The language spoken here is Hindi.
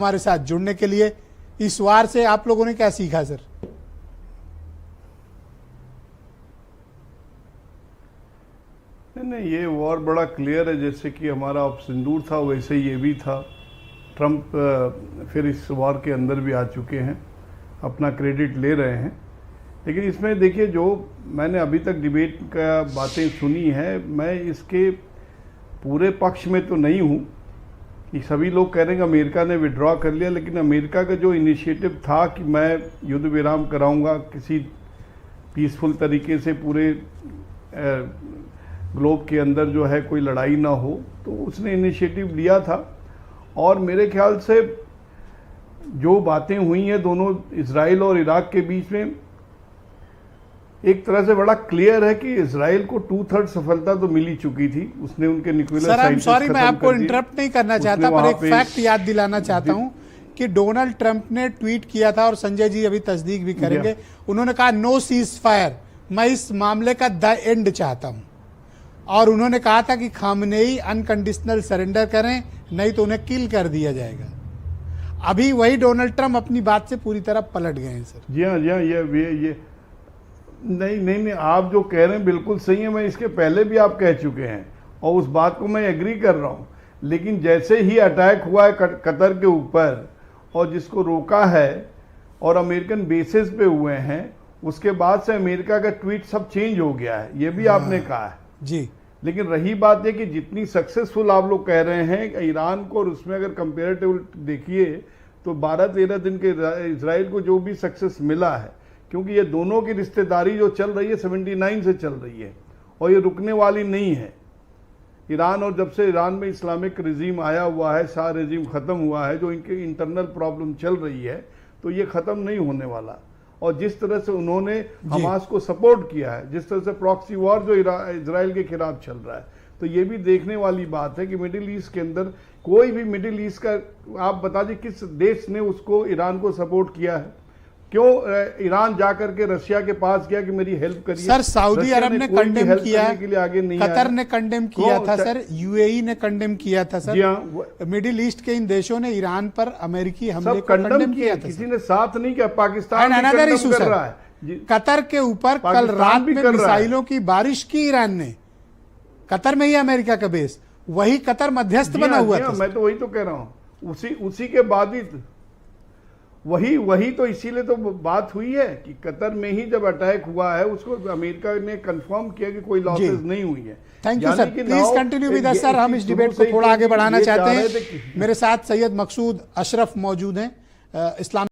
हमारे साथ जुड़ने के लिए। इस वार से आप लोगों ने क्या सीखा सर? नहीं, ये वॉर बड़ा क्लियर है। जैसे कि हमारा अब सिंदूर था वैसे ये भी था। ट्रंप फिर इस वॉर के अंदर भी आ चुके हैं, अपना क्रेडिट ले रहे हैं। लेकिन इसमें देखिए, जो मैंने अभी तक डिबेट का बातें सुनी है, मैं इसके पूरे पक्ष में तो नहीं हूँ कि सभी लोग कह रहे हैं कि अमेरिका ने विड्रॉ कर लिया। लेकिन अमेरिका का जो इनिशिएटिव था कि मैं युद्ध विराम कराऊंगा किसी पीसफुल तरीके से, पूरे ग्लोब के अंदर जो है कोई लड़ाई ना हो, तो उसने इनिशिएटिव लिया था। और मेरे ख्याल से जो बातें हुई हैं दोनों इजराइल और इराक के बीच में, एक तरह से बड़ा क्लियर है कि इजराइल को 2/3 सफलता तो मिल ही चुकी थी। उसने उनके न्यूक्लियर साइंटिस्ट सॉरी, मैं आपको इंटरप्ट नहीं करना चाहता, पर एक फैक्ट याद दिलाना चाहता हूं कि डोनाल्ड ट्रंप ने ट्वीट किया था, और संजय जी अभी तस्दीक भी करेंगे। उन्होंने कहा नो सीज फायर, मैं इस मामले का द एंड चाहता हूं। और उन्होंने कहा था कि खामनेई अनकंडीशनल सरेंडर करें, नहीं तो उन्हें किल कर दिया जाएगा। अभी वही डोनाल्ड ट्रंप अपनी बात से पूरी तरह पलट गए हैं सर। जी हाँ, ये नहीं, आप जो कह रहे हैं बिल्कुल सही है। मैं इसके पहले भी आप कह चुके हैं और उस बात को मैं एग्री कर रहा हूँ। लेकिन जैसे ही अटैक हुआ है कतर के ऊपर, और जिसको रोका है और अमेरिकन बेसिस पे हुए हैं, उसके बाद से अमेरिका का ट्वीट सब चेंज हो गया है, ये भी आपने कहा है जी। लेकिन रही बात है कि जितनी सक्सेसफुल आप लोग कह रहे हैं ईरान को, और उसमें अगर कंपेरेटिव देखिए तो 12-13 दिन के इजराइल को जो भी सक्सेस मिला है, क्योंकि ये दोनों की रिश्तेदारी जो चल रही है 79 से चल रही है और ये रुकने वाली नहीं है। ईरान, और जब से ईरान में इस्लामिक रिजीम आया हुआ है, शाह रिजीम ख़त्म हुआ है, जो इनके इंटरनल प्रॉब्लम चल रही है, तो ये ख़त्म नहीं होने वाला। और जिस तरह से उन्होंने हमास को सपोर्ट किया है, जिस तरह से प्रॉक्सी वॉर जो इजराइल के खिलाफ चल रहा है, तो ये भी देखने वाली बात है कि मिडिल ईस्ट के अंदर कोई भी मिडिल ईस्ट का आप बता दीजिए किस देश ने उसको, ईरान को सपोर्ट किया है? क्यों ईरान जाकर के रशिया के पास गया कि मेरी हेल्प करिए? सर सऊदी अरब ने कंडेम किया, के लिए आगे नहीं कतर ने कंडेम किया था सर, यूएई ने कंडेम किया था सर। जी हाँ, मिडिल ईस्ट के इन देशों ने ईरान पर अमेरिकी हमले को कंडेम किया था। किसी ने साथ नहीं किया। पाकिस्तान अनदर इशू कर रहा है कतर के ऊपर। कल रात में मिसाइलों की बारिश की ईरान ने, कतर में ही अमेरिका का बेस, वही कतर मध्यस्थ बना हुआ था। मैं तो वही तो कह रहा हूँ, उसी के बाद ही वही तो इसीलिए तो बात हुई है कि कतर में ही जब अटैक हुआ है, उसको अमेरिका ने कंफर्म किया कि कोई लॉसेस नहीं हुई है। Thank you sir, please continue with us sir. हम इस डिबेट को थोड़ा आगे बढ़ाना चाहते हैं। मेरे साथ सैयद मकसूद अशरफ मौजूद हैं, इस्लाम